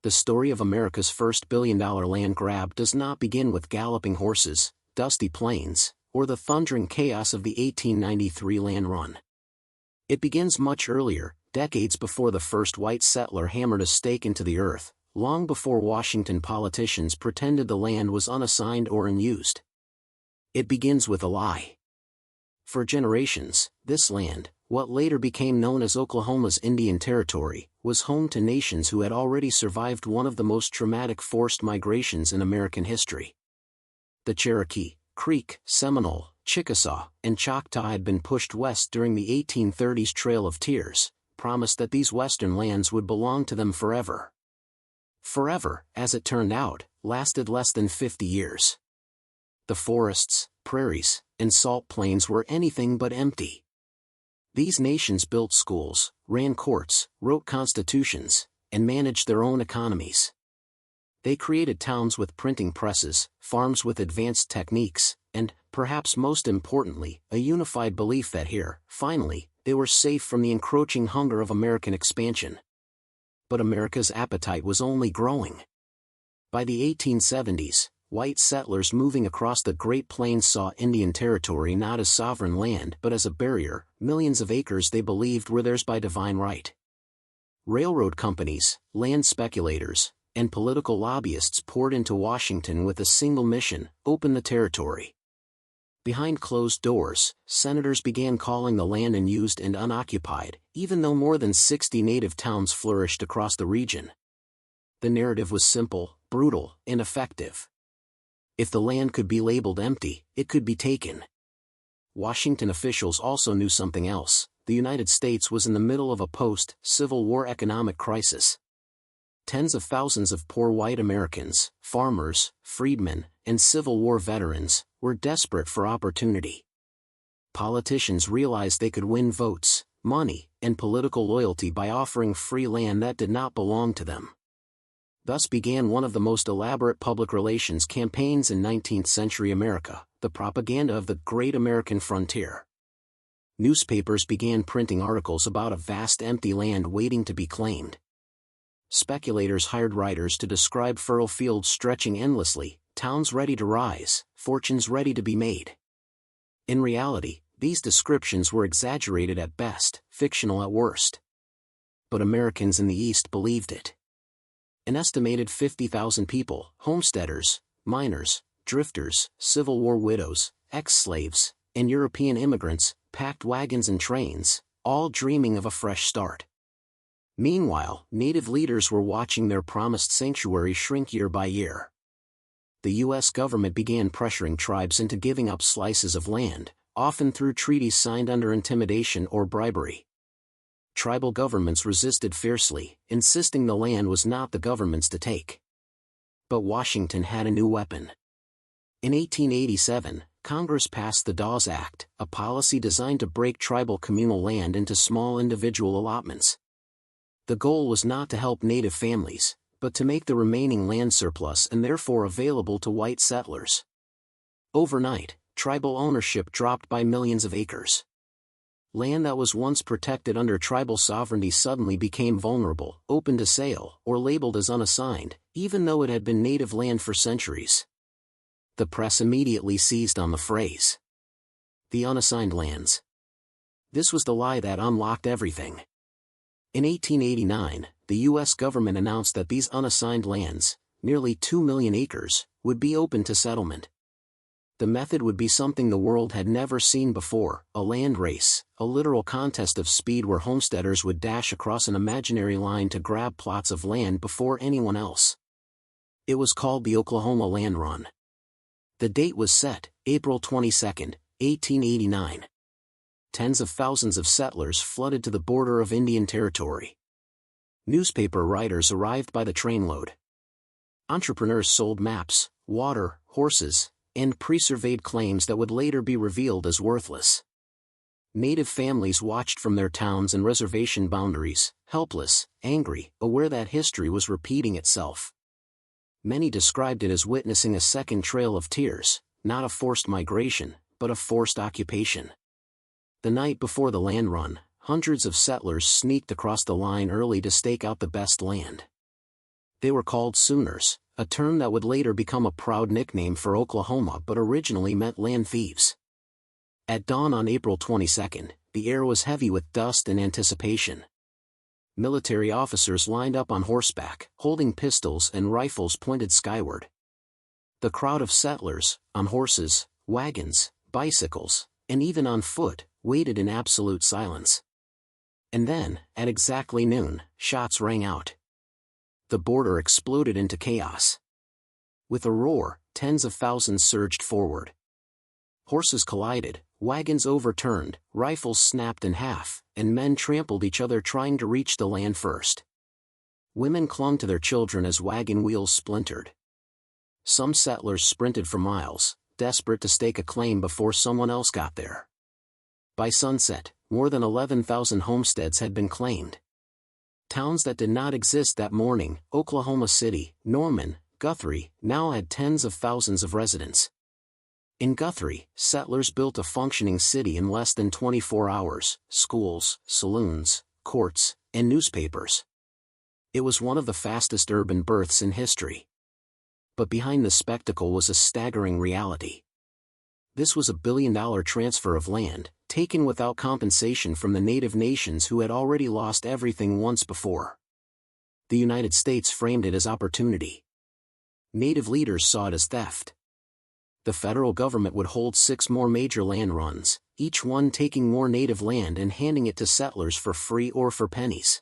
The story of America's first billion-dollar land grab does not begin with galloping horses, dusty plains, or the thundering chaos of the 1893 land run. It begins much earlier, decades before the first white settler hammered a stake into the earth, long before Washington politicians pretended the land was unassigned or unused. It begins with a lie. For generations, this land, what later became known as Oklahoma's Indian Territory, was home to nations who had already survived one of the most traumatic forced migrations in American history. The Cherokee, Creek, Seminole, Chickasaw, and Choctaw had been pushed west during the 1830s Trail of Tears, promised that these western lands would belong to them forever. Forever, as it turned out, lasted less than 50 years. The forests, prairies, and salt plains were anything but empty. These nations built schools, ran courts, wrote constitutions, and managed their own economies. They created towns with printing presses, farms with advanced techniques, and, perhaps most importantly, a unified belief that here, finally, they were safe from the encroaching hunger of American expansion. But America's appetite was only growing. By the 1870s, white settlers moving across the Great Plains saw Indian Territory not as sovereign land but as a barrier, millions of acres they believed were theirs by divine right. Railroad companies, land speculators, and political lobbyists poured into Washington with a single mission: open the territory. Behind closed doors, senators began calling the land unused and unoccupied, even though more than 60 native towns flourished across the region. The narrative was simple, brutal, and effective. If the land could be labeled empty, it could be taken. Washington officials also knew something else: the United States was in the middle of a post-Civil War economic crisis. Tens of thousands of poor white Americans, farmers, freedmen, and Civil War veterans, were desperate for opportunity. Politicians realized they could win votes, money, and political loyalty by offering free land that did not belong to them. Thus began one of the most elaborate public relations campaigns in 19th-century America, the propaganda of the Great American Frontier. Newspapers began printing articles about a vast empty land waiting to be claimed. Speculators hired writers to describe fertile fields stretching endlessly, towns ready to rise, fortunes ready to be made. In reality, these descriptions were exaggerated at best, fictional at worst. But Americans in the East believed it. An estimated 50,000 people, homesteaders, miners, drifters, Civil War widows, ex-slaves, and European immigrants, packed wagons and trains, all dreaming of a fresh start. Meanwhile, native leaders were watching their promised sanctuary shrink year by year. The U.S. government began pressuring tribes into giving up slices of land, often through treaties signed under intimidation or bribery. Tribal governments resisted fiercely, insisting the land was not the government's to take. But Washington had a new weapon. In 1887, Congress passed the Dawes Act, a policy designed to break tribal communal land into small individual allotments. The goal was not to help native families, but to make the remaining land surplus and therefore available to white settlers. Overnight, tribal ownership dropped by millions of acres. Land that was once protected under tribal sovereignty suddenly became vulnerable, open to sale, or labeled as unassigned, even though it had been native land for centuries. The press immediately seized on the phrase. The unassigned lands. This was the lie that unlocked everything. In 1889, the U.S. government announced that these unassigned lands, nearly 2 million acres, would be open to settlement. The method would be something the world had never seen before: a land race, a literal contest of speed where homesteaders would dash across an imaginary line to grab plots of land before anyone else. It was called the Oklahoma Land Run. The date was set, April 22, 1889. Tens of thousands of settlers flooded to the border of Indian Territory. Newspaper writers arrived by the trainload. Entrepreneurs sold maps, water, horses, and pre-surveyed claims that would later be revealed as worthless. Native families watched from their towns and reservation boundaries, helpless, angry, aware that history was repeating itself. Many described it as witnessing a second Trail of Tears, not a forced migration, but a forced occupation. The night before the land run, hundreds of settlers sneaked across the line early to stake out the best land. They were called Sooners, a term that would later become a proud nickname for Oklahoma but originally meant land thieves. At dawn on April 22, the air was heavy with dust and anticipation. Military officers lined up on horseback, holding pistols and rifles pointed skyward. The crowd of settlers, on horses, wagons, bicycles, and even on foot, waited in absolute silence. And then, at exactly noon, shots rang out. The border exploded into chaos. With a roar, tens of thousands surged forward. Horses collided, wagons overturned, rifles snapped in half, and men trampled each other trying to reach the land first. Women clung to their children as wagon wheels splintered. Some settlers sprinted for miles, desperate to stake a claim before someone else got there. By sunset, more than 11,000 homesteads had been claimed. Towns that did not exist that morning, Oklahoma City, Norman, Guthrie, now had tens of thousands of residents. In Guthrie, settlers built a functioning city in less than 24 hours, schools, saloons, courts, and newspapers. It was one of the fastest urban births in history. But behind the spectacle was a staggering reality. This was a billion-dollar transfer of land, taken without compensation from the native nations who had already lost everything once before. The United States framed it as opportunity. Native leaders saw it as theft. The federal government would hold 6 more major land runs, each one taking more native land and handing it to settlers for free or for pennies.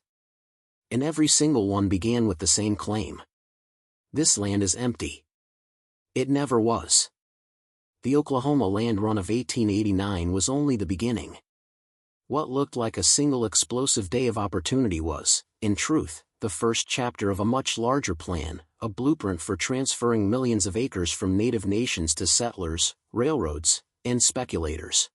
And every single one began with the same claim. This land is empty. It never was. The Oklahoma Land Run of 1889 was only the beginning. What looked like a single explosive day of opportunity was, in truth, the first chapter of a much larger plan, a blueprint for transferring millions of acres from native nations to settlers, railroads, and speculators.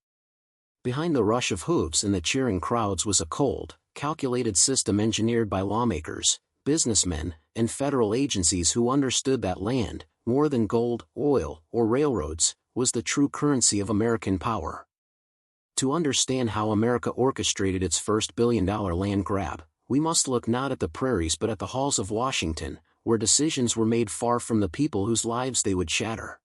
Behind the rush of hooves and the cheering crowds was a cold, calculated system engineered by lawmakers, businessmen, and federal agencies who understood that land, more than gold, oil, or railroads, was the true currency of American power. To understand how America orchestrated its first billion-dollar land grab, we must look not at the prairies but at the halls of Washington, where decisions were made far from the people whose lives they would shatter.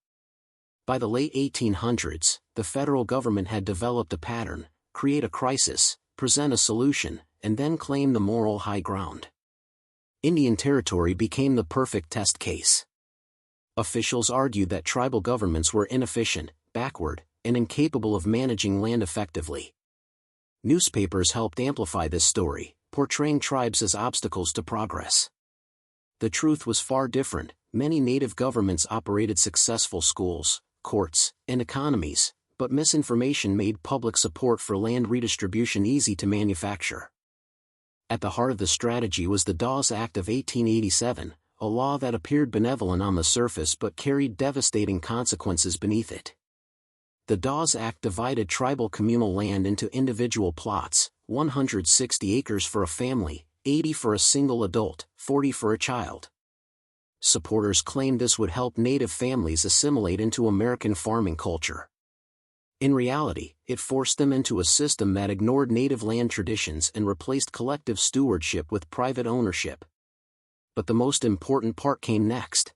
By the late 1800s, the federal government had developed a pattern: create a crisis, present a solution, and then claim the moral high ground. Indian Territory became the perfect test case. Officials argued that tribal governments were inefficient, backward, and incapable of managing land effectively. Newspapers helped amplify this story, portraying tribes as obstacles to progress. The truth was far different. Many native governments operated successful schools, courts, and economies, but misinformation made public support for land redistribution easy to manufacture. At the heart of the strategy was the Dawes Act of 1887, a law that appeared benevolent on the surface but carried devastating consequences beneath it. The Dawes Act divided tribal communal land into individual plots, 160 acres for a family, 80 for a single adult, 40 for a child. Supporters claimed this would help native families assimilate into American farming culture. In reality, it forced them into a system that ignored native land traditions and replaced collective stewardship with private ownership. But the most important part came next.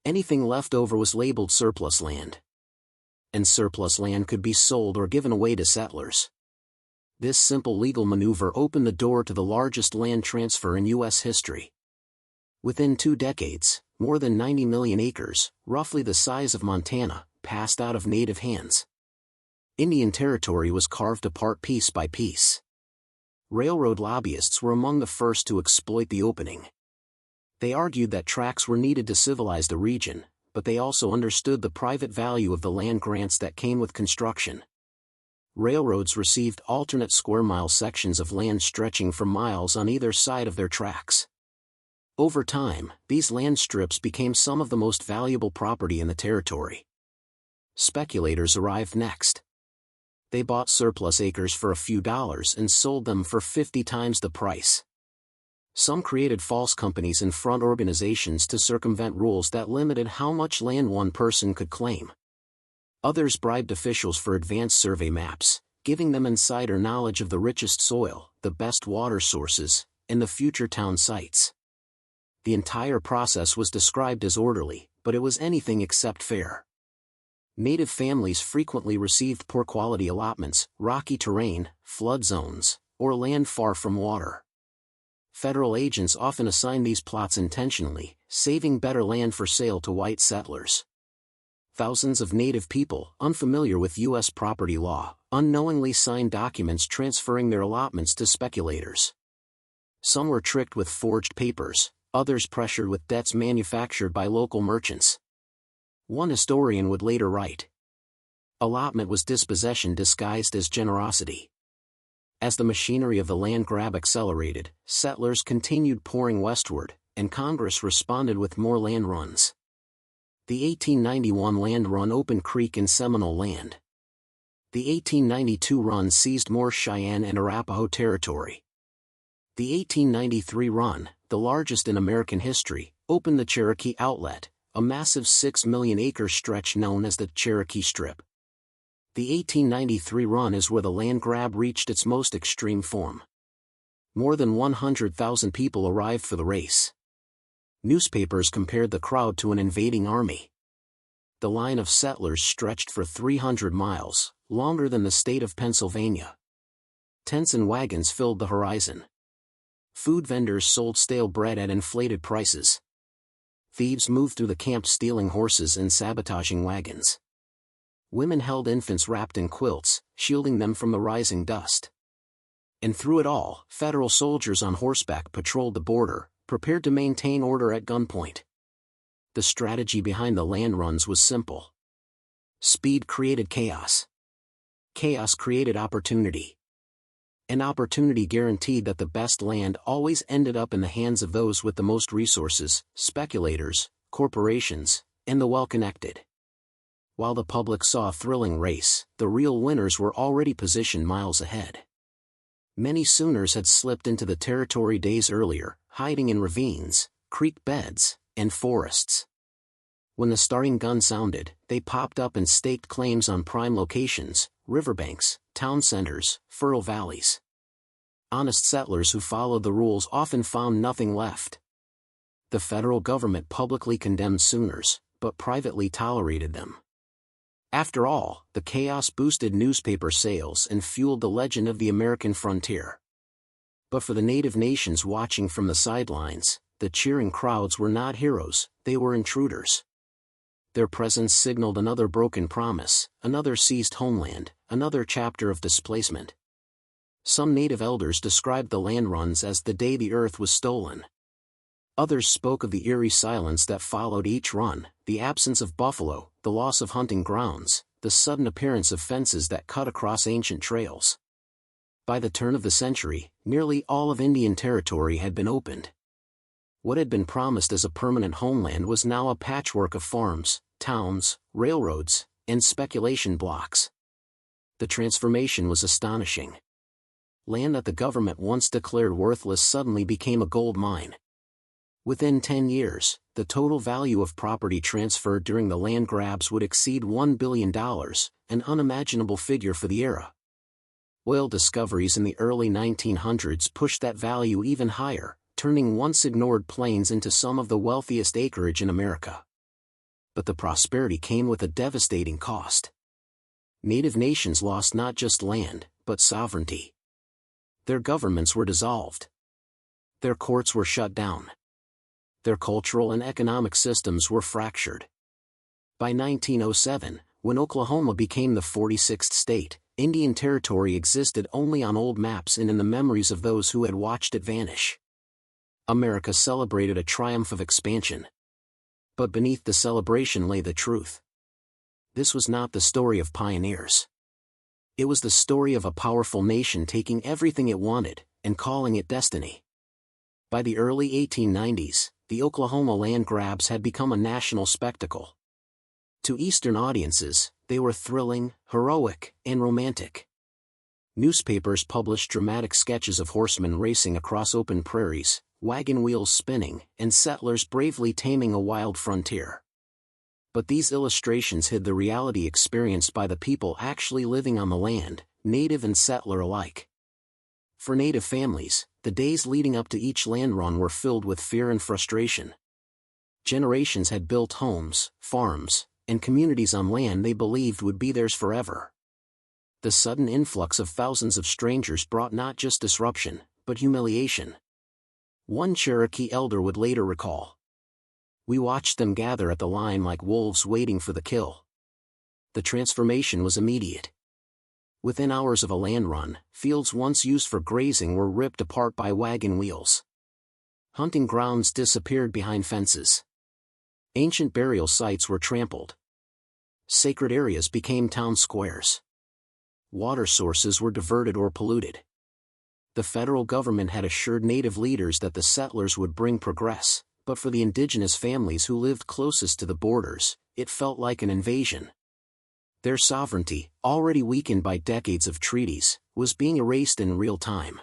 Anything left over was labeled surplus land. And surplus land could be sold or given away to settlers. This simple legal maneuver opened the door to the largest land transfer in U.S. history. Within 2 decades, more than 90 million acres, roughly the size of Montana, passed out of native hands. Indian Territory was carved apart piece by piece. Railroad lobbyists were among the first to exploit the opening. They argued that tracks were needed to civilize the region, but they also understood the private value of the land grants that came with construction. Railroads received alternate square-mile sections of land stretching for miles on either side of their tracks. Over time, these land strips became some of the most valuable property in the territory. Speculators arrived next. They bought surplus acres for a few dollars and sold them for 50 times the price. Some created false companies and front organizations to circumvent rules that limited how much land one person could claim. Others bribed officials for advanced survey maps, giving them insider knowledge of the richest soil, the best water sources, and the future town sites. The entire process was described as orderly, but it was anything except fair. Native families frequently received poor-quality allotments, rocky terrain, flood zones, or land far from water. Federal agents often assigned these plots intentionally, saving better land for sale to white settlers. Thousands of Native people, unfamiliar with U.S. property law, unknowingly signed documents transferring their allotments to speculators. Some were tricked with forged papers, others pressured with debts manufactured by local merchants. One historian would later write, "Allotment was dispossession disguised as generosity." As the machinery of the land grab accelerated, settlers continued pouring westward, and Congress responded with more land runs. The 1891 land run opened Creek and Seminole land. The 1892 run seized more Cheyenne and Arapaho territory. The 1893 run, the largest in American history, opened the Cherokee Outlet, a massive 6 million-acre stretch known as the Cherokee Strip. The 1893 run is where the land grab reached its most extreme form. More than 100,000 people arrived for the race. Newspapers compared the crowd to an invading army. The line of settlers stretched for 300 miles, longer than the state of Pennsylvania. Tents and wagons filled the horizon. Food vendors sold stale bread at inflated prices. Thieves moved through the camp stealing horses and sabotaging wagons. Women held infants wrapped in quilts, shielding them from the rising dust. And through it all, federal soldiers on horseback patrolled the border, prepared to maintain order at gunpoint. The strategy behind the land runs was simple. Speed created chaos. Chaos created opportunity. An opportunity guaranteed that the best land always ended up in the hands of those with the most resources, speculators, corporations, and the well-connected. While the public saw a thrilling race, the real winners were already positioned miles ahead. Many Sooners had slipped into the territory days earlier, hiding in ravines, creek beds, and forests. When the starting gun sounded, they popped up and staked claims on prime locations, riverbanks, town centers, fertile valleys. Honest settlers who followed the rules often found nothing left. The federal government publicly condemned Sooners, but privately tolerated them. After all, the chaos boosted newspaper sales and fueled the legend of the American frontier. But for the native nations watching from the sidelines, the cheering crowds were not heroes, they were intruders. Their presence signaled another broken promise, another seized homeland, another chapter of displacement. Some native elders described the land runs as the day the earth was stolen. Others spoke of the eerie silence that followed each run, the absence of buffalo, the loss of hunting grounds, the sudden appearance of fences that cut across ancient trails. By the turn of the century, nearly all of Indian Territory had been opened. What had been promised as a permanent homeland was now a patchwork of farms, towns, railroads, and speculation blocks. The transformation was astonishing. Land that the government once declared worthless suddenly became a gold mine. Within 10 years, the total value of property transferred during the land grabs would exceed $1 billion, an unimaginable figure for the era. Oil discoveries in the early 1900s pushed that value even higher, turning once ignored plains into some of the wealthiest acreage in America. But the prosperity came with a devastating cost. Native nations lost not just land, but sovereignty. Their governments were dissolved. Their courts were shut down. Their cultural and economic systems were fractured. By 1907, when Oklahoma became the 46th state, Indian Territory existed only on old maps and in the memories of those who had watched it vanish. America celebrated a triumph of expansion. But beneath the celebration lay the truth. This was not the story of pioneers. It was the story of a powerful nation taking everything it wanted, and calling it destiny. By the early 1890s, the Oklahoma land grabs had become a national spectacle. To Eastern audiences, they were thrilling, heroic, and romantic. Newspapers published dramatic sketches of horsemen racing across open prairies, wagon wheels spinning, and settlers bravely taming a wild frontier. But these illustrations hid the reality experienced by the people actually living on the land, native and settler alike. For native families, the days leading up to each land run were filled with fear and frustration. Generations had built homes, farms, and communities on land they believed would be theirs forever. The sudden influx of thousands of strangers brought not just disruption, but humiliation. One Cherokee elder would later recall. We watched them gather at the line like wolves waiting for the kill. The transformation was immediate. Within hours of a land run, fields once used for grazing were ripped apart by wagon wheels. Hunting grounds disappeared behind fences. Ancient burial sites were trampled. Sacred areas became town squares. Water sources were diverted or polluted. The federal government had assured native leaders that the settlers would bring progress, but for the indigenous families who lived closest to the borders, it felt like an invasion. Their sovereignty, already weakened by decades of treaties, was being erased in real time.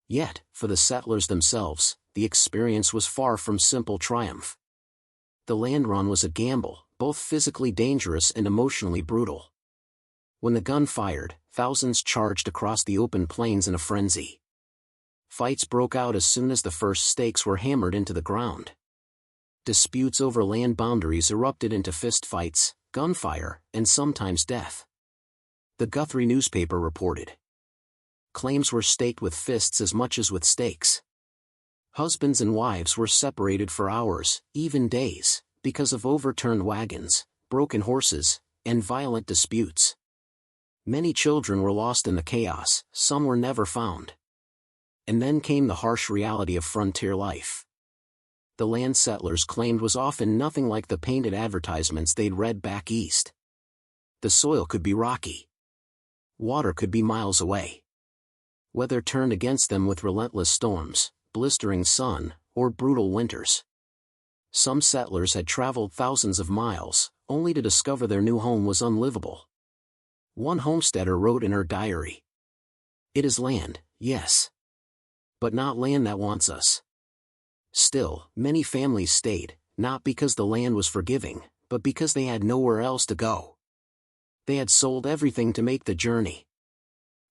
Yet, for the settlers themselves, the experience was far from simple triumph. The land run was a gamble, both physically dangerous and emotionally brutal. When the gun fired, thousands charged across the open plains in a frenzy. Fights broke out as soon as the first stakes were hammered into the ground. Disputes over land boundaries erupted into fistfights, gunfire, and sometimes death. The Guthrie newspaper reported. Claims were staked with fists as much as with stakes. Husbands and wives were separated for hours, even days, because of overturned wagons, broken horses, and violent disputes. Many children were lost in the chaos, some were never found. And then came the harsh reality of frontier life. The land settlers claimed was often nothing like the painted advertisements they'd read back east. The soil could be rocky. Water could be miles away. Weather turned against them with relentless storms, blistering sun, or brutal winters. Some settlers had traveled thousands of miles, only to discover their new home was unlivable. One homesteader wrote in her diary, "It is land, yes. But not land that wants us." Still, many families stayed, not because the land was forgiving, but because they had nowhere else to go. They had sold everything to make the journey.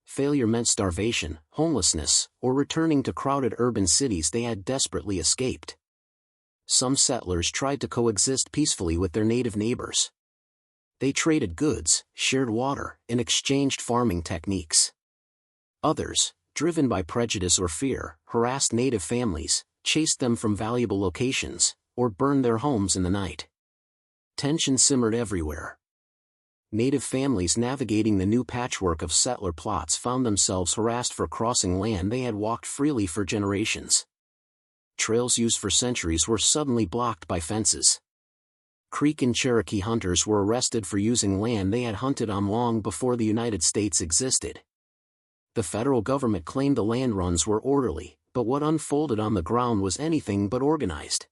Failure meant starvation, homelessness, or returning to crowded urban cities they had desperately escaped. Some settlers tried to coexist peacefully with their native neighbors. They traded goods, shared water, and exchanged farming techniques. Others, driven by prejudice or fear, harassed native families, chased them from valuable locations, or burned their homes in the night. Tension simmered everywhere. Native families navigating the new patchwork of settler plots found themselves harassed for crossing land they had walked freely for generations. Trails used for centuries were suddenly blocked by fences. Creek and Cherokee hunters were arrested for using land they had hunted on long before the United States existed. The federal government claimed the land runs were orderly, but what unfolded on the ground was anything but organized.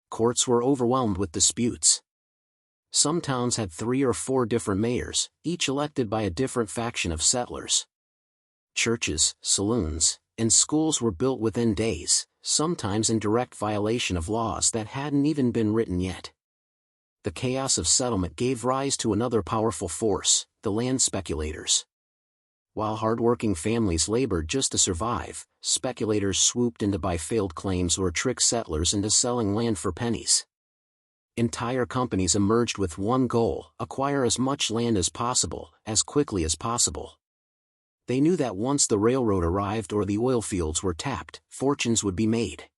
Courts were overwhelmed with disputes. Some towns had 3 or 4 different mayors, each elected by a different faction of settlers. Churches, saloons, and schools were built within days, sometimes in direct violation of laws that hadn't even been written yet. The chaos of settlement gave rise to another powerful force, the land speculators. While hardworking families labored just to survive, speculators swooped in to buy failed claims or trick settlers into selling land for pennies. Entire companies emerged with one goal: acquire as much land as possible, as quickly as possible. They knew that once the railroad arrived or the oil fields were tapped, fortunes would be made.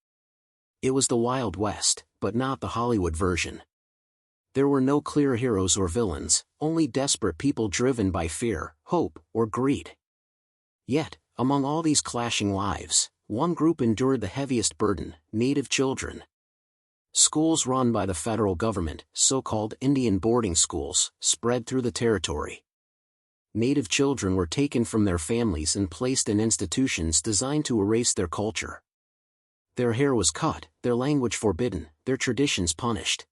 It was the Wild West, but not the Hollywood version. There were no clear heroes or villains, only desperate people driven by fear, hope, or greed. Yet, among all these clashing lives, one group endured the heaviest burden: native children. Schools run by the federal government, so-called Indian boarding schools, spread through the territory. Native children were taken from their families and placed in institutions designed to erase their culture. Their hair was cut, their language forbidden, their traditions punished.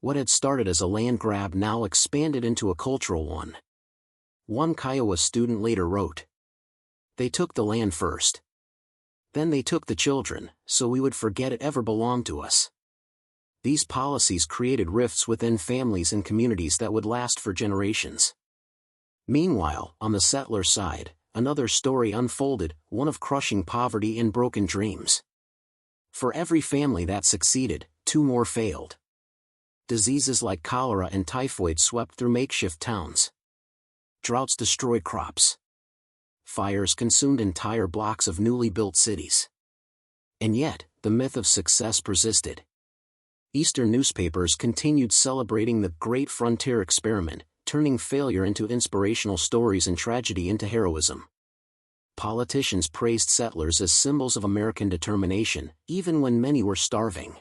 What had started as a land grab now expanded into a cultural one. One Kiowa student later wrote, "They took the land first. Then they took the children, so we would forget it ever belonged to us." These policies created rifts within families and communities that would last for generations. Meanwhile, on the settler side, another story unfolded, one of crushing poverty and broken dreams. For every family that succeeded, two more failed. Diseases like cholera and typhoid swept through makeshift towns. Droughts destroyed crops. Fires consumed entire blocks of newly built cities. And yet, the myth of success persisted. Eastern newspapers continued celebrating the Great Frontier Experiment, turning failure into inspirational stories and tragedy into heroism. Politicians praised settlers as symbols of American determination, even when many were starving.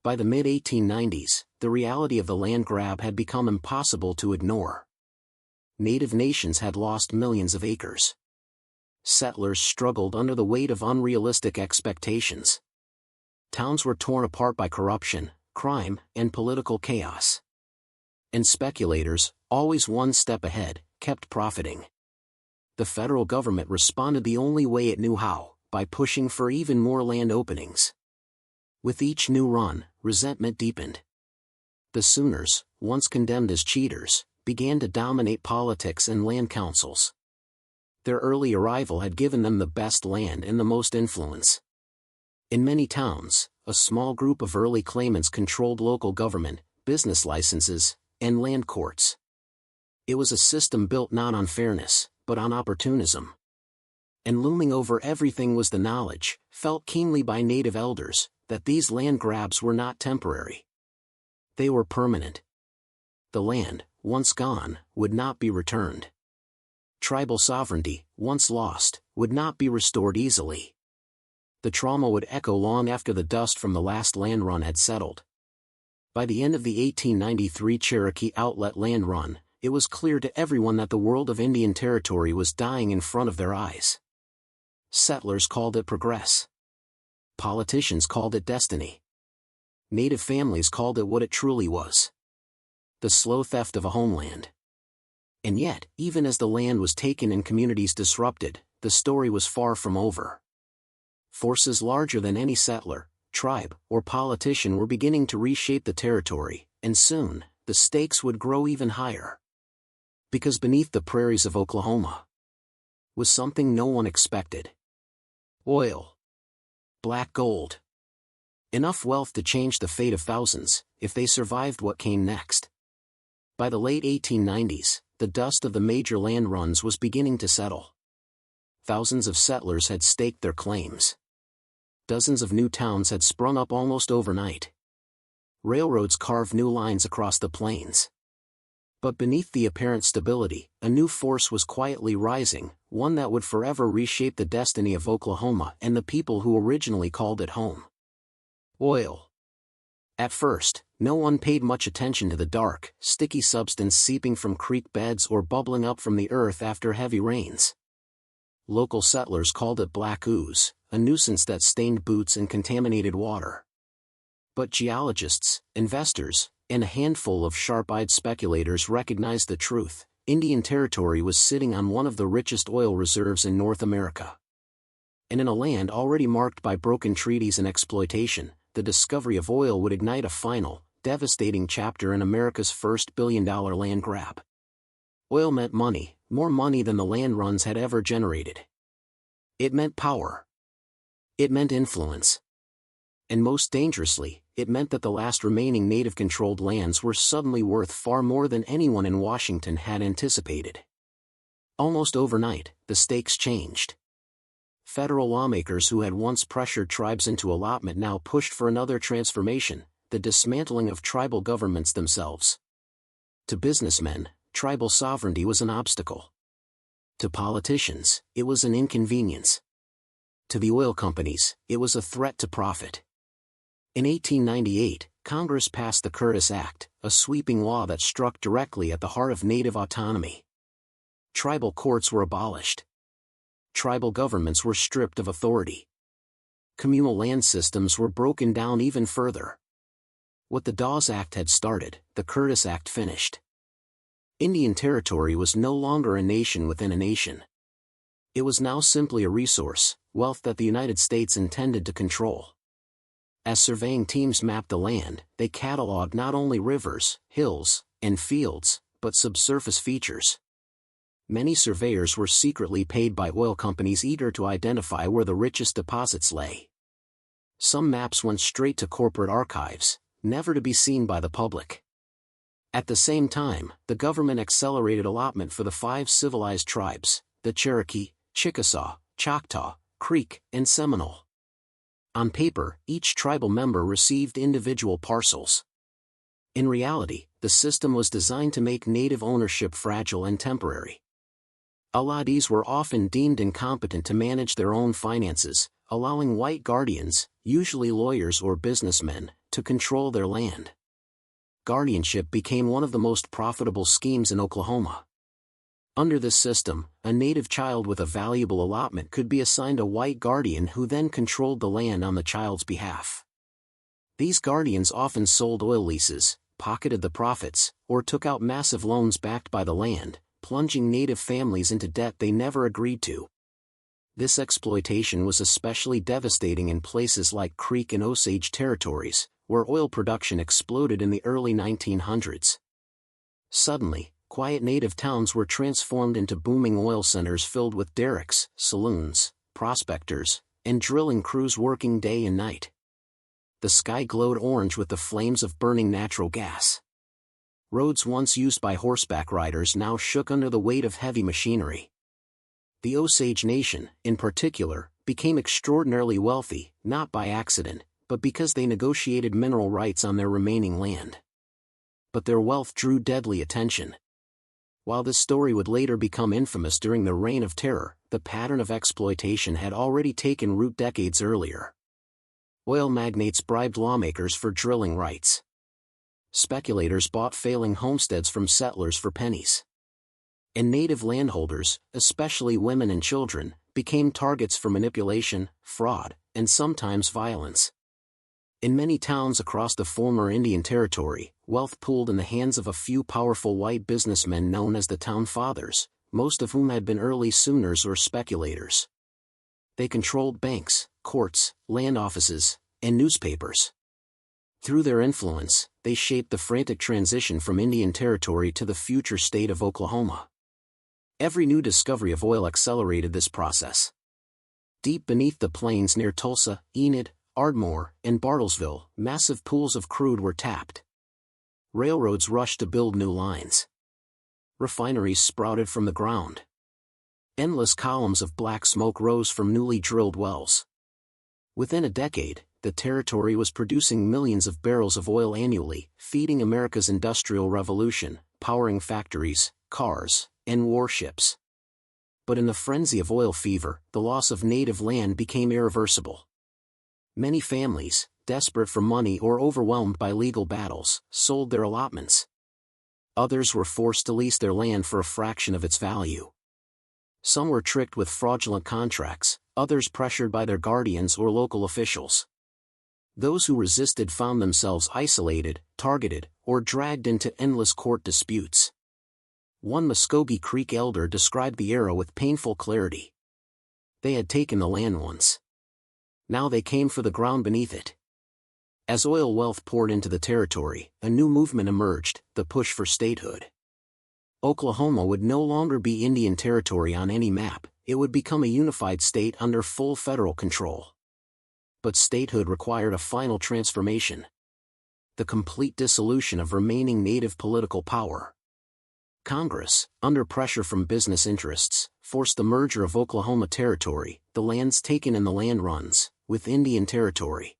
By the mid-1890s, the reality of the land grab had become impossible to ignore. Native nations had lost millions of acres. Settlers struggled under the weight of unrealistic expectations. Towns were torn apart by corruption, crime, and political chaos. And speculators, always one step ahead, kept profiting. The federal government responded the only way it knew how, by pushing for even more land openings. With each new run, resentment deepened. The Sooners, once condemned as cheaters, began to dominate politics and land councils. Their early arrival had given them the best land and the most influence. In many towns, a small group of early claimants controlled local government, business licenses, and land courts. It was a system built not on fairness, but on opportunism. And looming over everything was the knowledge, felt keenly by native elders, that these land grabs were not temporary. They were permanent. The land, once gone, would not be returned. Tribal sovereignty, once lost, would not be restored easily. The trauma would echo long after the dust from the last land run had settled. By the end of the 1893 Cherokee Outlet Land Run, it was clear to everyone that the world of Indian Territory was dying in front of their eyes. Settlers called it progress. Politicians called it destiny. Native families called it what it truly was: the slow theft of a homeland. And yet, even as the land was taken and communities disrupted, the story was far from over. Forces larger than any settler, tribe, or politician were beginning to reshape the territory, and soon, the stakes would grow even higher. Because beneath the prairies of Oklahoma was something no one expected. Oil. Black gold. Enough wealth to change the fate of thousands, if they survived what came next. By the late 1890s, the dust of the major land runs was beginning to settle. Thousands of settlers had staked their claims. Dozens of new towns had sprung up almost overnight. Railroads carved new lines across the plains. But beneath the apparent stability, a new force was quietly rising, one that would forever reshape the destiny of Oklahoma and the people who originally called it home. Oil. At first, no one paid much attention to the dark, sticky substance seeping from creek beds or bubbling up from the earth after heavy rains. Local settlers called it black ooze, a nuisance that stained boots and contaminated water. But geologists, investors, and a handful of sharp-eyed speculators recognized the truth: Indian Territory was sitting on one of the richest oil reserves in North America. And in a land already marked by broken treaties and exploitation, the discovery of oil would ignite a final, devastating chapter in America's first billion-dollar land grab. Oil meant money, more money than the land runs had ever generated. It meant power. It meant influence. And most dangerously, it meant that the last remaining native-controlled lands were suddenly worth far more than anyone in Washington had anticipated. Almost overnight, the stakes changed. Federal lawmakers who had once pressured tribes into allotment now pushed for another transformation: the dismantling of tribal governments themselves. To businessmen, tribal sovereignty was an obstacle. To politicians, it was an inconvenience. To the oil companies, it was a threat to profit. In 1898, Congress passed the Curtis Act, a sweeping law that struck directly at the heart of native autonomy. Tribal courts were abolished. Tribal governments were stripped of authority. Communal land systems were broken down even further. What the Dawes Act had started, the Curtis Act finished. Indian Territory was no longer a nation within a nation. It was now simply a resource, wealth that the United States intended to control. As surveying teams mapped the land, they cataloged not only rivers, hills, and fields, but subsurface features. Many surveyors were secretly paid by oil companies eager to identify where the richest deposits lay. Some maps went straight to corporate archives, never to be seen by the public. At the same time, the government accelerated allotment for the 5 civilized tribes, the Cherokee, Chickasaw, Choctaw, Creek, and Seminole. On paper, each tribal member received individual parcels. In reality, the system was designed to make native ownership fragile and temporary. Allotees were often deemed incompetent to manage their own finances, allowing white guardians, usually lawyers or businessmen, to control their land. Guardianship became one of the most profitable schemes in Oklahoma. Under this system, a native child with a valuable allotment could be assigned a white guardian who then controlled the land on the child's behalf. These guardians often sold oil leases, pocketed the profits, or took out massive loans backed by the land, plunging native families into debt they never agreed to. This exploitation was especially devastating in places like Creek and Osage territories, where oil production exploded in the early 1900s. Suddenly, quiet native towns were transformed into booming oil centers filled with derricks, saloons, prospectors, and drilling crews working day and night. The sky glowed orange with the flames of burning natural gas. Roads once used by horseback riders now shook under the weight of heavy machinery. The Osage Nation, in particular, became extraordinarily wealthy, not by accident, but because they negotiated mineral rights on their remaining land. But their wealth drew deadly attention. While this story would later become infamous during the Reign of Terror, the pattern of exploitation had already taken root decades earlier. Oil magnates bribed lawmakers for drilling rights. Speculators bought failing homesteads from settlers for pennies. And native landholders, especially women and children, became targets for manipulation, fraud, and sometimes violence. In many towns across the former Indian Territory, wealth pooled in the hands of a few powerful white businessmen known as the Town Fathers, most of whom had been early Sooners or speculators. They controlled banks, courts, land offices, and newspapers. Through their influence, they shaped the frantic transition from Indian Territory to the future state of Oklahoma. Every new discovery of oil accelerated this process. Deep beneath the plains near Tulsa, Enid, Ardmore, and Bartlesville, massive pools of crude were tapped. Railroads rushed to build new lines. Refineries sprouted from the ground. Endless columns of black smoke rose from newly drilled wells. Within a decade, the territory was producing millions of barrels of oil annually, feeding America's industrial revolution, powering factories, cars, and warships. But in the frenzy of oil fever, the loss of native land became irreversible. Many families, desperate for money or overwhelmed by legal battles, sold their allotments. Others were forced to lease their land for a fraction of its value. Some were tricked with fraudulent contracts, others pressured by their guardians or local officials. Those who resisted found themselves isolated, targeted, or dragged into endless court disputes. One Muskogee Creek elder described the era with painful clarity. They had taken the land once. Now they came for the ground beneath it. As oil wealth poured into the territory, a new movement emerged, the push for statehood. Oklahoma would no longer be Indian Territory on any map, it would become a unified state under full federal control. But statehood required a final transformation. The complete dissolution of remaining native political power. Congress, under pressure from business interests, forced the merger of Oklahoma Territory, the lands taken in the land runs, with Indian Territory.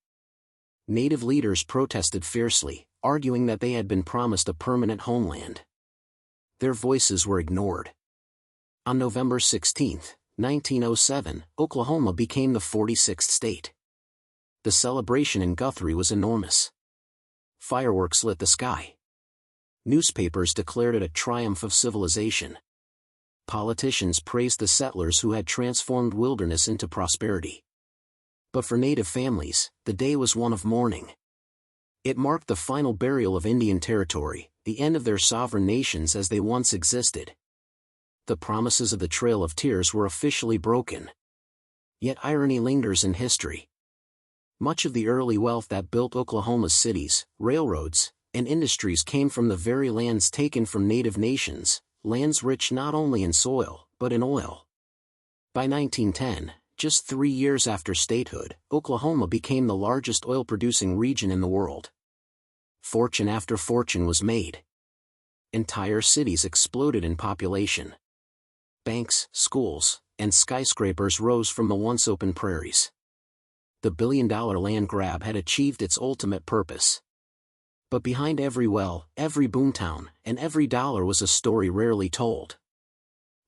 Native leaders protested fiercely, arguing that they had been promised a permanent homeland. Their voices were ignored. On November 16, 1907, Oklahoma became the 46th state. The celebration in Guthrie was enormous. Fireworks lit the sky. Newspapers declared it a triumph of civilization. Politicians praised the settlers who had transformed wilderness into prosperity. But for native families, the day was one of mourning. It marked the final burial of Indian Territory, the end of their sovereign nations as they once existed. The promises of the Trail of Tears were officially broken. Yet irony lingers in history. Much of the early wealth that built Oklahoma's cities, railroads, and industries came from the very lands taken from native nations, lands rich not only in soil, but in oil. By 1910, just 3 years after statehood, Oklahoma became the largest oil-producing region in the world. Fortune after fortune was made. Entire cities exploded in population. Banks, schools, and skyscrapers rose from the once open prairies. The billion-dollar land grab had achieved its ultimate purpose. But behind every well, every boomtown, and every dollar was a story rarely told.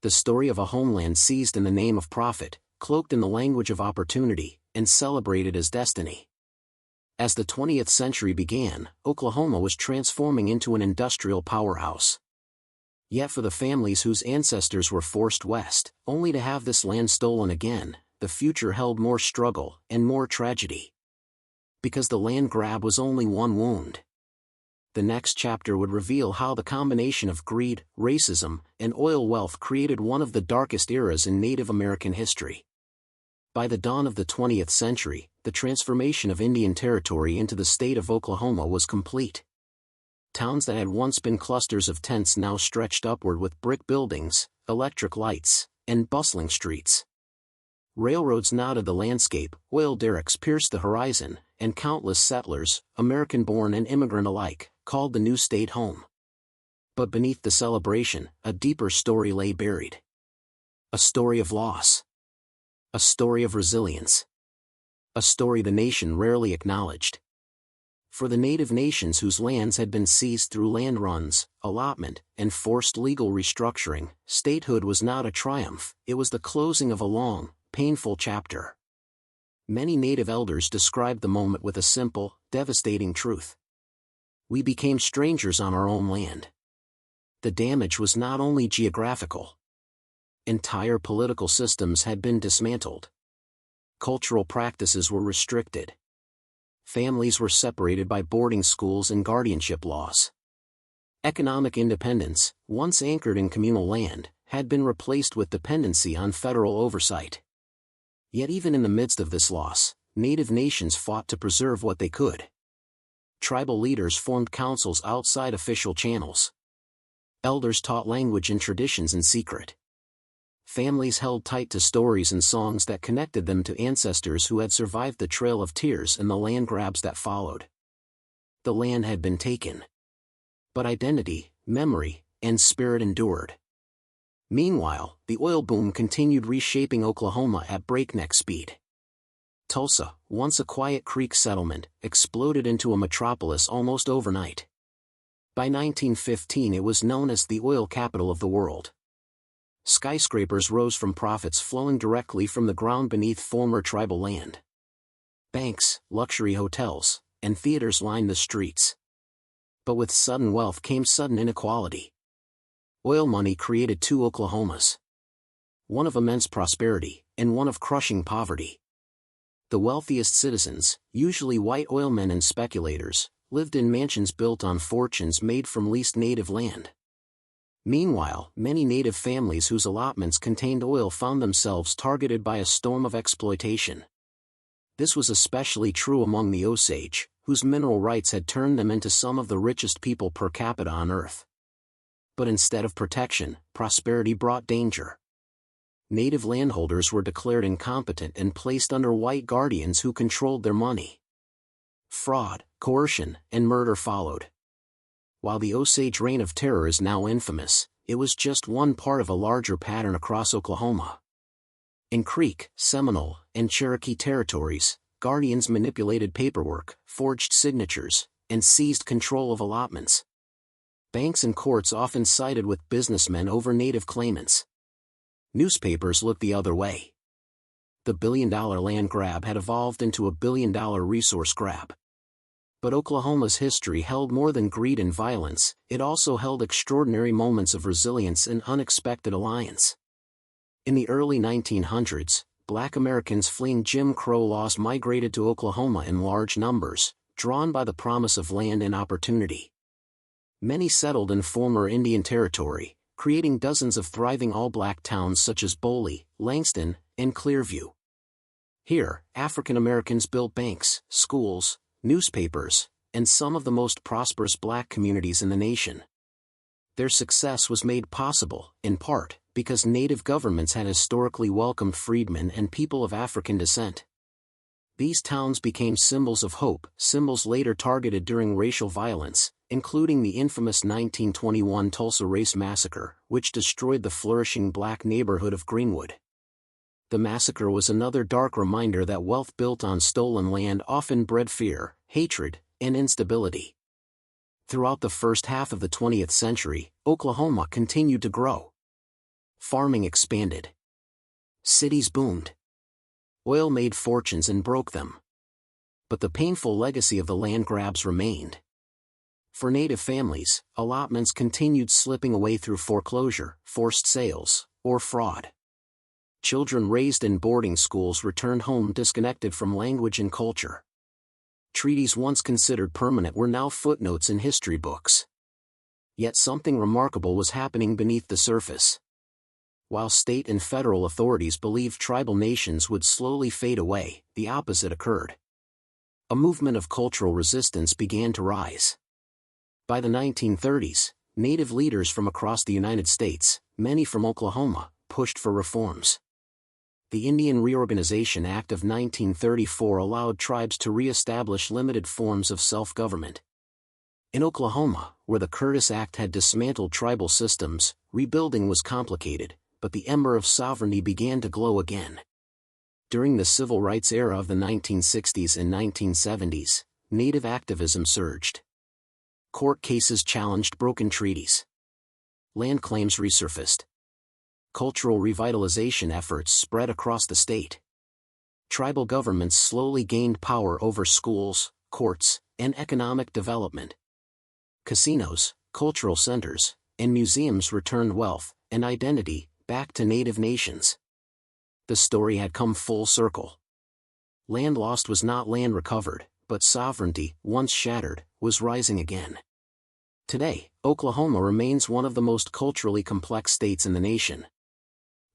The story of a homeland seized in the name of profit, cloaked in the language of opportunity, and celebrated as destiny. As the 20th century began, Oklahoma was transforming into an industrial powerhouse. Yet for the families whose ancestors were forced west, only to have this land stolen again, the future held more struggle and more tragedy. Because the land grab was only one wound. The next chapter would reveal how the combination of greed, racism, and oil wealth created one of the darkest eras in Native American history. By the dawn of the 20th century, the transformation of Indian Territory into the state of Oklahoma was complete. Towns that had once been clusters of tents now stretched upward with brick buildings, electric lights, and bustling streets. Railroads knotted the landscape, oil derricks pierced the horizon, and countless settlers, American-born and immigrant alike, called the new state home. But beneath the celebration, a deeper story lay buried. A story of loss. A story of resilience. A story the nation rarely acknowledged. For the native nations whose lands had been seized through land runs, allotment, and forced legal restructuring, statehood was not a triumph, it was the closing of a long, painful chapter. Many native elders described the moment with a simple, devastating truth. We became strangers on our own land. The damage was not only geographical. Entire political systems had been dismantled. Cultural practices were restricted. Families were separated by boarding schools and guardianship laws. Economic independence, once anchored in communal land, had been replaced with dependency on federal oversight. Yet even in the midst of this loss, native nations fought to preserve what they could. Tribal leaders formed councils outside official channels. Elders taught language and traditions in secret. Families held tight to stories and songs that connected them to ancestors who had survived the trail of tears and the land grabs that followed. The land had been taken. But identity, memory, and spirit endured. Meanwhile, the oil boom continued reshaping Oklahoma at breakneck speed. Tulsa, once a quiet creek settlement, exploded into a metropolis almost overnight. By 1915 it was known as the oil capital of the world. Skyscrapers rose from profits flowing directly from the ground beneath former tribal land. Banks, luxury hotels, and theaters lined the streets. But with sudden wealth came sudden inequality. Oil money created two Oklahomas. One of immense prosperity, and one of crushing poverty. The wealthiest citizens, usually white oilmen and speculators, lived in mansions built on fortunes made from leased native land. Meanwhile, many native families whose allotments contained oil found themselves targeted by a storm of exploitation. This was especially true among the Osage, whose mineral rights had turned them into some of the richest people per capita on Earth. But instead of protection, prosperity brought danger. Native landholders were declared incompetent and placed under white guardians who controlled their money. Fraud, coercion, and murder followed. While the Osage Reign of Terror is now infamous, it was just one part of a larger pattern across Oklahoma. In Creek, Seminole, and Cherokee territories, guardians manipulated paperwork, forged signatures, and seized control of allotments. Banks and courts often sided with businessmen over native claimants. Newspapers looked the other way. The billion-dollar land grab had evolved into a billion-dollar resource grab. But Oklahoma's history held more than greed and violence, it also held extraordinary moments of resilience and unexpected alliance. In the early 1900s, Black Americans fleeing Jim Crow laws migrated to Oklahoma in large numbers, drawn by the promise of land and opportunity. Many settled in former Indian Territory, creating dozens of thriving all-black towns such as Boley, Langston, and Clearview. Here, African Americans built banks, schools, newspapers, and some of the most prosperous black communities in the nation. Their success was made possible, in part, because native governments had historically welcomed freedmen and people of African descent. These towns became symbols of hope, symbols later targeted during racial violence, including the infamous 1921 Tulsa Race Massacre, which destroyed the flourishing black neighborhood of Greenwood. The massacre was another dark reminder that wealth built on stolen land often bred fear, hatred, and instability. Throughout the first half of the 20th century, Oklahoma continued to grow. Farming expanded. Cities boomed. Oil made fortunes and broke them. But the painful legacy of the land grabs remained. For native families, allotments continued slipping away through foreclosure, forced sales, or fraud. Children raised in boarding schools returned home disconnected from language and culture. Treaties once considered permanent were now footnotes in history books. Yet something remarkable was happening beneath the surface. While state and federal authorities believed tribal nations would slowly fade away, the opposite occurred. A movement of cultural resistance began to rise. By the 1930s, Native leaders from across the United States, many from Oklahoma, pushed for reforms. The Indian Reorganization Act of 1934 allowed tribes to re-establish limited forms of self-government. In Oklahoma, where the Curtis Act had dismantled tribal systems, rebuilding was complicated, but the ember of sovereignty began to glow again. During the civil rights era of the 1960s and 1970s, Native activism surged. Court cases challenged broken treaties. Land claims resurfaced. Cultural revitalization efforts spread across the state. Tribal governments slowly gained power over schools, courts, and economic development. Casinos, cultural centers, and museums returned wealth and identity back to native nations. The story had come full circle. Land lost was not land recovered, but sovereignty, once shattered, was rising again. Today, Oklahoma remains one of the most culturally complex states in the nation.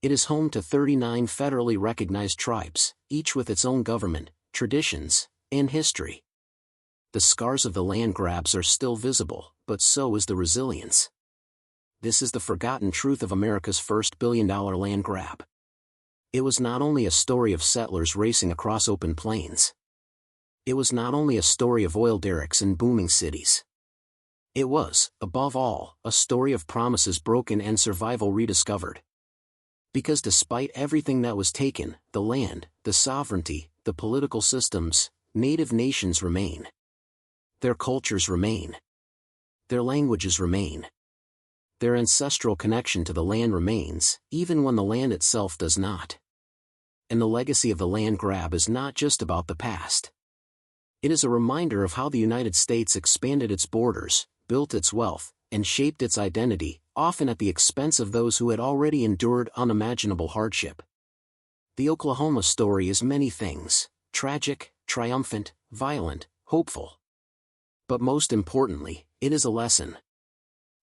It is home to 39 federally recognized tribes, each with its own government, traditions, and history. The scars of the land grabs are still visible, but so is the resilience. This is the forgotten truth of America's first billion-dollar land grab. It was not only a story of settlers racing across open plains. It was not only a story of oil derricks and booming cities. It was, above all, a story of promises broken and survival rediscovered. Because despite everything that was taken, the land, the sovereignty, the political systems, native nations remain. Their cultures remain. Their languages remain. Their ancestral connection to the land remains, even when the land itself does not. And the legacy of the land grab is not just about the past. It is a reminder of how the United States expanded its borders, built its wealth, and shaped its identity, often at the expense of those who had already endured unimaginable hardship. The Oklahoma story is many things: tragic, triumphant, violent, hopeful. But most importantly, it is a lesson.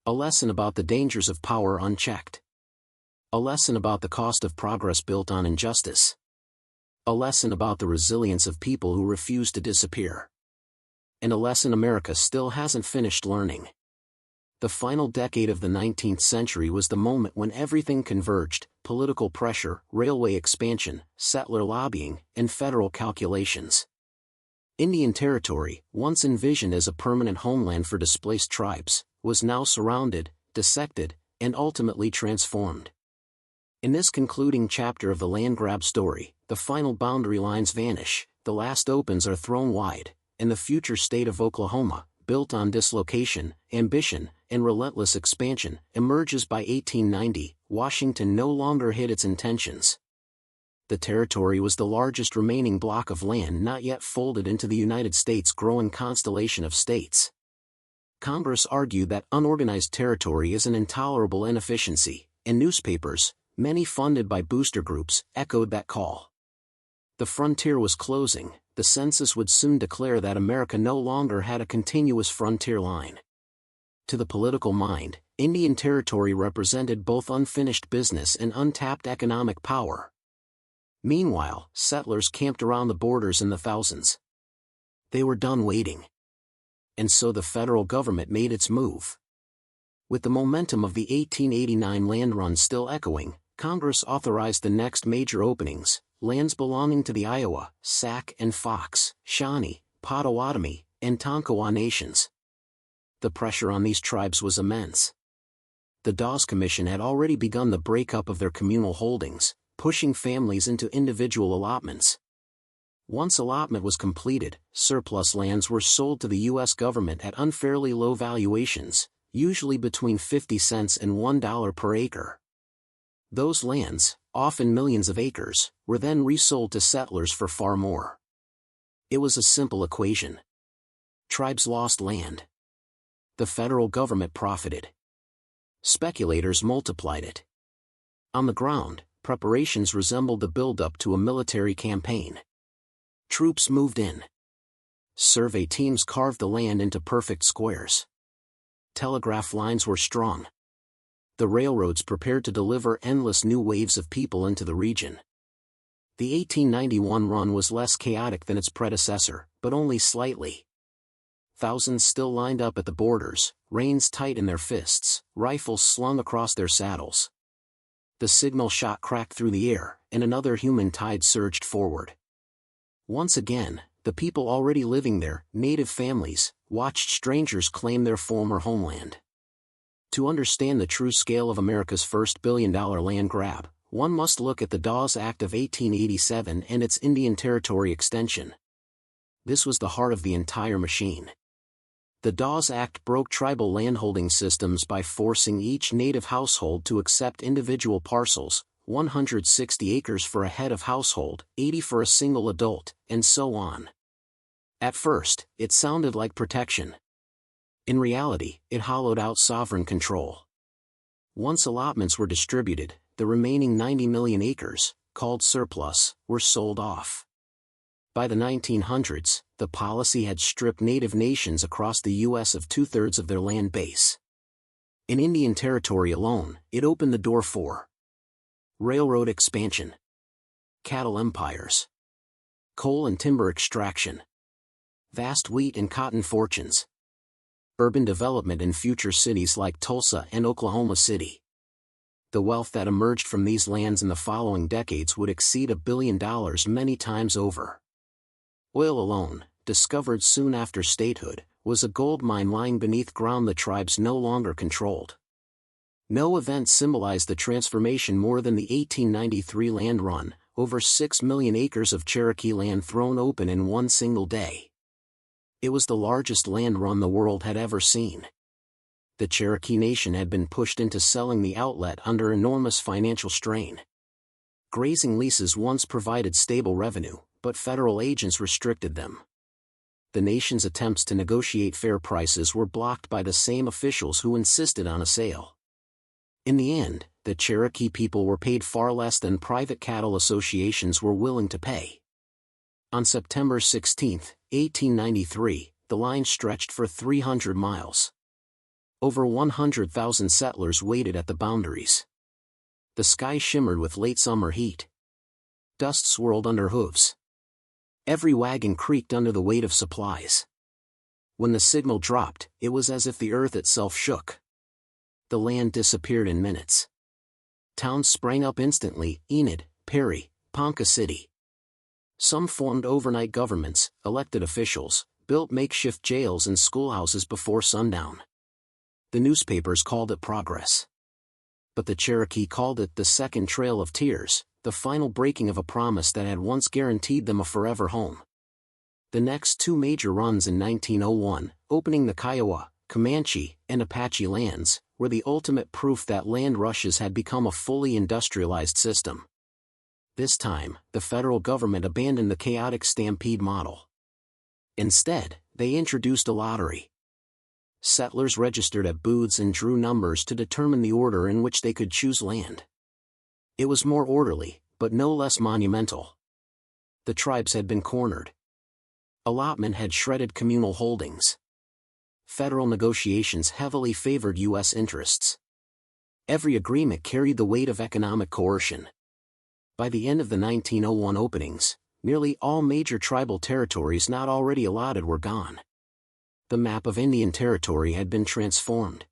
A lesson about the dangers of power unchecked. A lesson about the cost of progress built on injustice. A lesson about the resilience of people who refuse to disappear. And a lesson America still hasn't finished learning. The final decade of the 19th century was the moment when everything converged: political pressure, railway expansion, settler lobbying, and federal calculations. Indian Territory, once envisioned as a permanent homeland for displaced tribes, was now surrounded, dissected, and ultimately transformed. In this concluding chapter of the land grab story, the final boundary lines vanish, the last opens are thrown wide, and the future state of Oklahoma, built on dislocation, ambition, and relentless expansion, emerges. By 1890, Washington no longer hid its intentions. The territory was the largest remaining block of land not yet folded into the United States' growing constellation of states. Congress argued that unorganized territory is an intolerable inefficiency, and newspapers, many funded by booster groups, echoed that call. The frontier was closing. The census would soon declare that America no longer had a continuous frontier line. To the political mind, Indian Territory represented both unfinished business and untapped economic power. Meanwhile, settlers camped around the borders in the thousands. They were done waiting. And so the federal government made its move. With the momentum of the 1889 land run still echoing, Congress authorized the next major openings, lands belonging to the Iowa, Sac and Fox, Shawnee, Potawatomi, and Tonkawa nations. The pressure on these tribes was immense. The Dawes Commission had already begun the breakup of their communal holdings, pushing families into individual allotments. Once allotment was completed, surplus lands were sold to the U.S. government at unfairly low valuations, usually between 50 cents and $1 per acre. Those lands, often millions of acres, were then resold to settlers for far more. It was a simple equation. Tribes lost land. The federal government profited. Speculators multiplied it. On the ground, preparations resembled the build-up to a military campaign. Troops moved in. Survey teams carved the land into perfect squares. Telegraph lines were strong. The railroads prepared to deliver endless new waves of people into the region. The 1891 run was less chaotic than its predecessor, but only slightly. Thousands still lined up at the borders, reins tight in their fists, rifles slung across their saddles. The signal shot cracked through the air, and another human tide surged forward. Once again, the people already living there, native families, watched strangers claim their former homeland. To understand the true scale of America's first billion-dollar land grab, one must look at the Dawes Act of 1887 and its Indian Territory extension. This was the heart of the entire machine. The Dawes Act broke tribal landholding systems by forcing each native household to accept individual parcels, 160 acres for a head of household, 80 for a single adult, and so on. At first, it sounded like protection. In reality, it hollowed out sovereign control. Once allotments were distributed, the remaining 90 million acres, called surplus, were sold off. By the 1900s, the policy had stripped native nations across the U.S. of two-thirds of their land base. In Indian Territory alone, it opened the door for railroad expansion, cattle empires, coal and timber extraction, vast wheat and cotton fortunes, urban development in future cities like Tulsa and Oklahoma City. The wealth that emerged from these lands in the following decades would exceed $1 billion many times over. Oil alone, discovered soon after statehood, was a gold mine lying beneath ground the tribes no longer controlled. No event symbolized the transformation more than the 1893 land run, over 6 million acres of Cherokee land thrown open in one single day. It was the largest land run the world had ever seen. The Cherokee Nation had been pushed into selling the outlet under enormous financial strain. Grazing leases once provided stable revenue, but federal agents restricted them. The nation's attempts to negotiate fair prices were blocked by the same officials who insisted on a sale. In the end, the Cherokee people were paid far less than private cattle associations were willing to pay. On September 16, 1893, the line stretched for 300 miles. Over 100,000 settlers waited at the boundaries. The sky shimmered with late summer heat. Dust swirled under hooves. Every wagon creaked under the weight of supplies. When the signal dropped, it was as if the earth itself shook. The land disappeared in minutes. Towns sprang up instantly: Enid, Perry, Ponca City. Some formed overnight governments, elected officials, built makeshift jails and schoolhouses before sundown. The newspapers called it progress. But the Cherokee called it the second Trail of Tears, the final breaking of a promise that had once guaranteed them a forever home. The next two major runs in 1901, opening the Kiowa, Comanche, and Apache lands, were the ultimate proof that land rushes had become a fully industrialized system. This time, the federal government abandoned the chaotic stampede model. Instead, they introduced a lottery. Settlers registered at booths and drew numbers to determine the order in which they could choose land. It was more orderly, but no less monumental. The tribes had been cornered. Allotment had shredded communal holdings. Federal negotiations heavily favored U.S. interests. Every agreement carried the weight of economic coercion. By the end of the 1901 openings, nearly all major tribal territories not already allotted were gone. The map of Indian Territory had been transformed.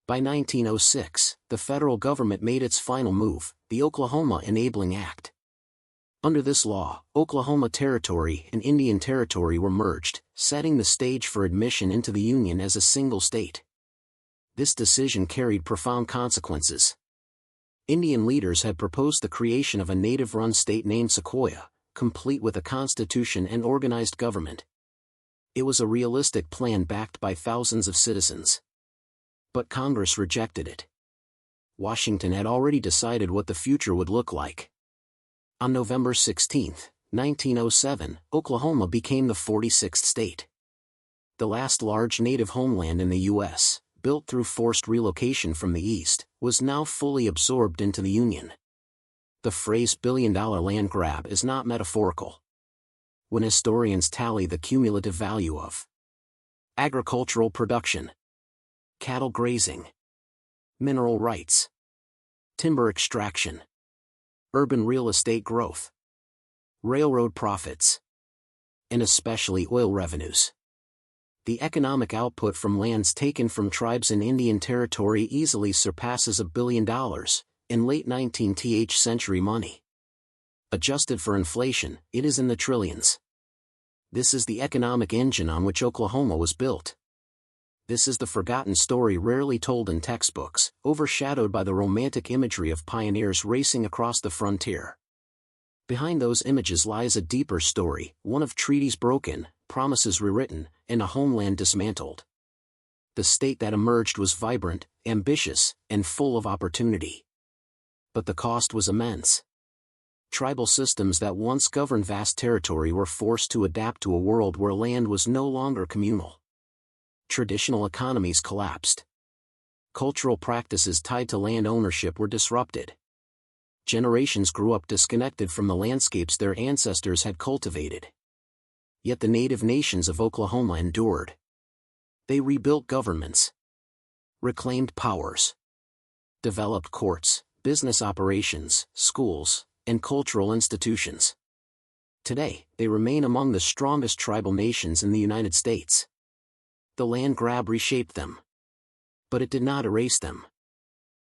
By 1906, the federal government made its final move, the Oklahoma Enabling Act. Under this law, Oklahoma Territory and Indian Territory were merged, setting the stage for admission into the Union as a single state. This decision carried profound consequences. Indian leaders had proposed the creation of a native-run state named Sequoia, complete with a constitution and organized government. It was a realistic plan backed by thousands of citizens. But Congress rejected it. Washington had already decided what the future would look like. On November 16, 1907, Oklahoma became the 46th state. The last large native homeland in the U.S., built through forced relocation from the East, was now fully absorbed into the Union. The phrase billion-dollar land grab is not metaphorical. When historians tally the cumulative value of agricultural production, cattle grazing, mineral rights, timber extraction, urban real estate growth, railroad profits, and especially oil revenues, the economic output from lands taken from tribes in Indian Territory easily surpasses $1 billion in late 19th century money. Adjusted for inflation, it is in the trillions. This is the economic engine on which Oklahoma was built. This is the forgotten story rarely told in textbooks, overshadowed by the romantic imagery of pioneers racing across the frontier. Behind those images lies a deeper story, one of treaties broken, promises rewritten, and a homeland dismantled. The state that emerged was vibrant, ambitious, and full of opportunity. But the cost was immense. Tribal systems that once governed vast territory were forced to adapt to a world where land was no longer communal. Traditional economies collapsed. Cultural practices tied to land ownership were disrupted. Generations grew up disconnected from the landscapes their ancestors had cultivated. Yet the native nations of Oklahoma endured. They rebuilt governments, reclaimed powers, developed courts, business operations, schools, and cultural institutions. Today, they remain among the strongest tribal nations in the United States. The land grab reshaped them. But it did not erase them.